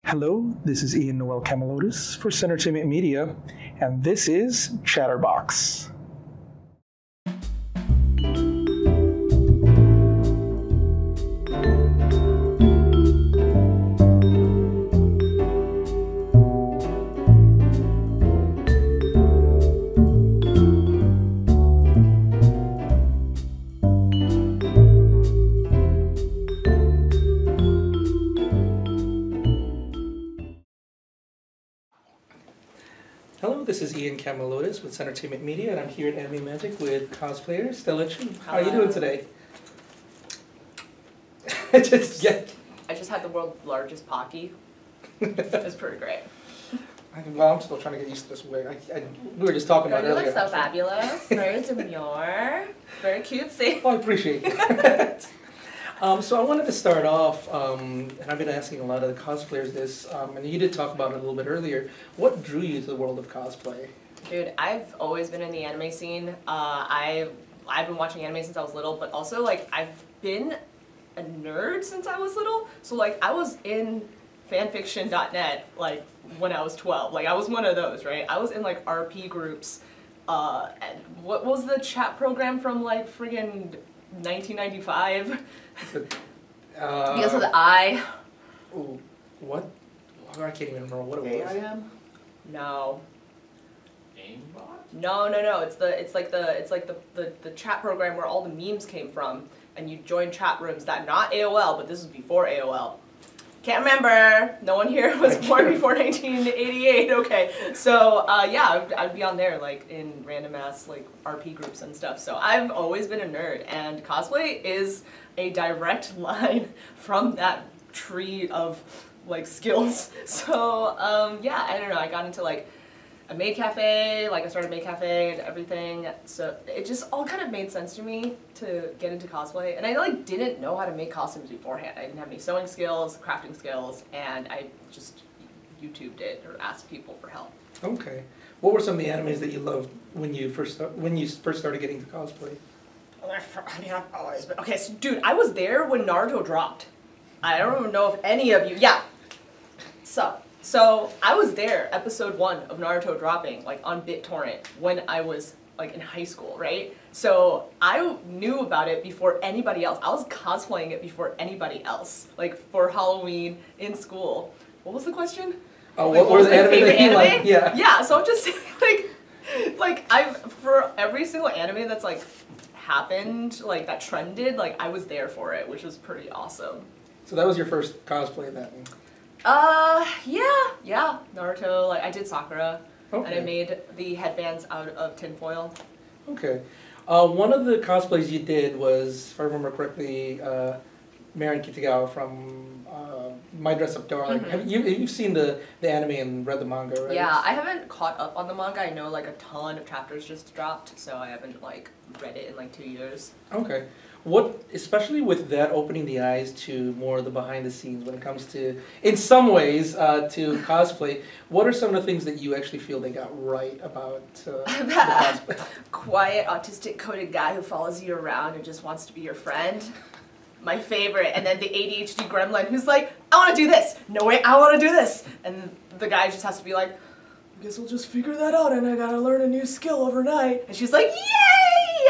Hello, this is Noel Camilotes for Entertainment Media, and this is ChatterBox. Hello, this is Camilotes with Entertainment Media, and I'm here at Anime Magic with cosplayer Stella Chuu. How are you doing today? I just had the world's largest Pocky. It's pretty great. Well, I'm still trying to get used to this wig. We were just talking about it earlier. You look so fabulous, very demure, very cutesy. Well, I appreciate it. So I wanted to start off, and I've been asking a lot of the cosplayers this, and you did talk about it a little bit earlier. What drew you to the world of cosplay? Dude, I've always been in the anime scene. I've been watching anime since I was little, but also like I've been a nerd since I was little. So like I was in fanfiction.net like when I was 12. Like I was one of those, right? I was in like RP groups. And what was the chat program from like friggin' 1995? Because of the I. Ooh, what? Oh, I can't even remember what it was. AIM? No. Aimbot? No. It's like the chat program where all the memes came from, and you join chat rooms. That not AOL, but this was before AOL. Can't remember. No one here was born before 1988. Okay, so yeah, I'd be on there like in random ass like RP groups and stuff. So I've always been a nerd, and cosplay is a direct line from that tree of like skills. So yeah, I don't know. I got into like a maid cafe, like I started maid cafe and everything. So it just all kind of made sense to me to get into cosplay. And I like didn't know how to make costumes beforehand. I didn't have any sewing skills, crafting skills, and I just YouTubed it or asked people for help. Okay. What were some of the animes that you loved when you first started getting into cosplay? I mean, I've always been okay. So, dude, I was there when Naruto dropped. I don't even know if any of you. Yeah. So I was there, episode 1 of Naruto dropping, like on BitTorrent when I was like in high school, right? So I knew about it before anybody else. I was cosplaying it before anybody else, like for Halloween in school. What was the question? Oh, what were the anime that you liked? Yeah. Yeah, so I'm just like I've, for every single anime that's like happened, like that trended, like I was there for it, which was pretty awesome. So that was your first cosplay then? Yeah, Naruto, like I did Sakura, okay. And I made the headbands out of tinfoil. Okay. One of the cosplays you did was, if I remember correctly, Marin Kitagawa from My Dress Up Darling. Mm-hmm. You've seen the anime and read the manga, right? Yeah, I haven't caught up on the manga. I know like a ton of chapters just dropped, so I haven't like read it in like 2 years. Okay. What, especially with that opening the eyes to more of the behind the scenes when it comes to, in some ways, to cosplay, what are some of the things that you actually feel they got right about the cosplay? Quiet, autistic coded guy who follows you around and just wants to be your friend. My favorite. And then the ADHD gremlin who's like, I want to do this. No way, I want to do this. And the guy just has to be like, I guess we'll just figure that out and I gotta learn a new skill overnight. And she's like, yay!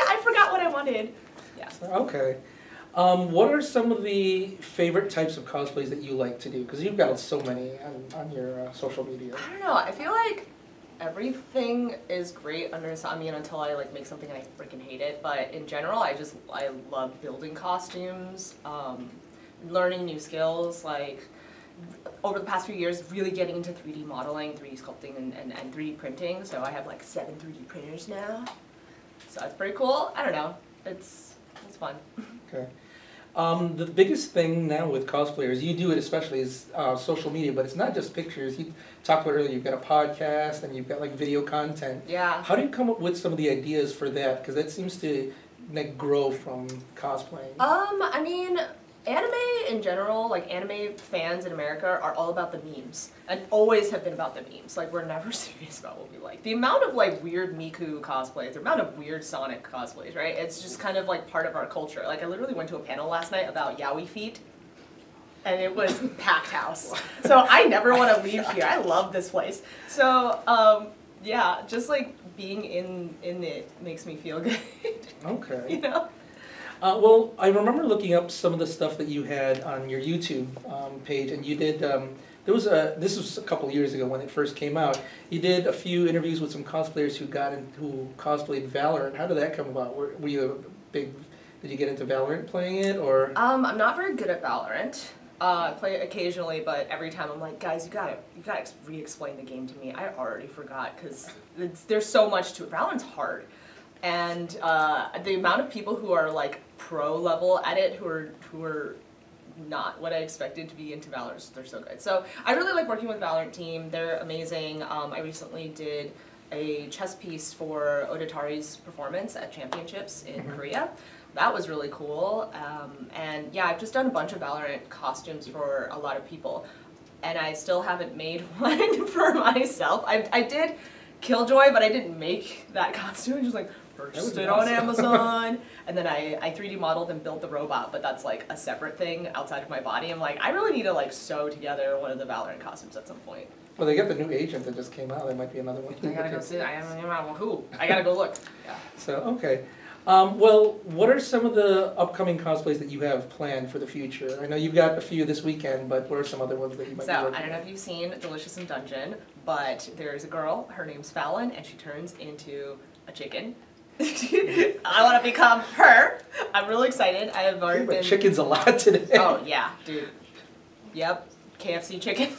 I forgot what I wanted. Okay. What are some of the favorite types of cosplays that you like to do? Because you've got so many on your social media. I don't know. I feel like everything is great under the sun. I mean, until I like make something and I freaking hate it. But in general, I love building costumes, learning new skills. Like over the past few years, really getting into 3D modeling, 3D sculpting, and 3D printing. So I have like 7 3D printers now. So that's pretty cool. I don't know. It's fun. Okay. The biggest thing now with cosplayers, you do it especially, is social media, but it's not just pictures. You talked about earlier, you've got a podcast and you've got like video content. Yeah. How do you come up with some of the ideas for that? Because that seems to like grow from cosplaying. I mean, anime in general, like anime fans in America are all about the memes and always have been about the memes. Like we're never serious about what we like. The amount of like weird Miku cosplays, the amount of weird Sonic cosplays, right? It's just kind of like part of our culture. Like I literally went to a panel last night about yaoi feet. and it was packed house. So I never want to leave here. I love this place. So yeah, just like being in it makes me feel good. Okay. You know? Well, I remember looking up some of the stuff that you had on your YouTube page, and you did. This was a couple years ago when it first came out. You did a few interviews with some cosplayers who cosplayed Valorant. How did that come about? Were you a big? Did you get into Valorant playing it, or? I'm not very good at Valorant. I play it occasionally, but every time I'm like, guys, you gotta re-explain the game to me. I already forgot because there's so much to it. Valorant's hard, and the amount of people who are like pro level at it who are not what I expected to be into Valorant. They're so good. So I really like working with Valorant team. They're amazing. I recently did a chess piece for Odatari's performance at championships in Korea. That was really cool. And yeah, I've just done a bunch of Valorant costumes for a lot of people. And I still haven't made one for myself. I did Killjoy, but I didn't make that costume. I just like purchased it on Amazon. And then I 3D modeled and built the robot, but that's like a separate thing outside of my body. I'm like, I really need to like sew together one of the Valorant costumes at some point. Well, they got the new agent that just came out. There might be another one. I gotta go see it. I don't know who. I gotta go look. Yeah. So, okay. Well, what are some of the upcoming cosplays that you have planned for the future? I know you've got a few this weekend, but what are some other ones that you might be working on? So, I don't know if you've seen Delicious in Dungeon, but there's a girl, her name's Fallon, and she turns into a chicken. I want to become her. I'm really excited. I have already been... Chicken's a lot today. Oh, yeah, dude. Yep, KFC chicken.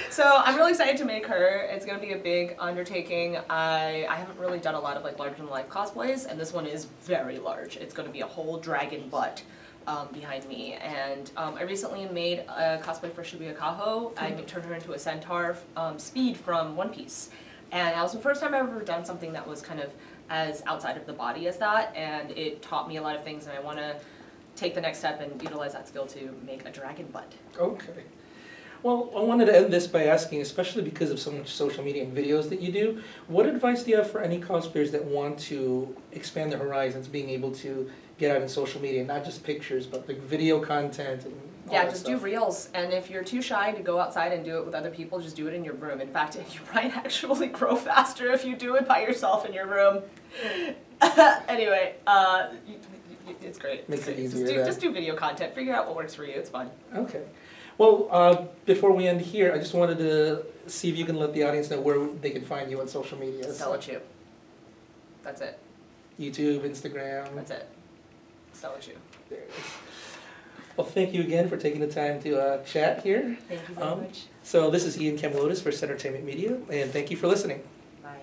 So I'm really excited to make her. It's going to be a big undertaking. I haven't really done a lot of like larger-than-life cosplays, and this one is very large. It's going to be a whole dragon butt behind me. And I recently made a cosplay for Shibuya Kaho. I turned her into a centaur, Speed from One Piece. And that was the first time I've ever done something that was kind of as outside of the body as that, and it taught me a lot of things, and I want to take the next step and utilize that skill to make a dragon butt. Okay. Well, I wanted to end this by asking, especially because of so much social media and videos that you do, what advice do you have for any cosplayers that want to expand their horizons, being able to get out in social media, not just pictures, but like video content and all Yeah, that just stuff? do reels, and if you're too shy to go outside and do it with other people, just do it in your room. In fact, you might actually grow faster if you do it by yourself in your room. Anyway, it's great. Makes it easier. Just do video content. Figure out what works for you. It's fun. Okay. Well, before we end here, I just wanted to see if you can let the audience know where they can find you on social media. StellaChuu. That's it. YouTube, Instagram. That's it. StellaChuu. There it is. Well, thank you again for taking the time to chat here. Thank you very much. So this is Noel Camilotes for Entertainment Media, and thank you for listening. Bye.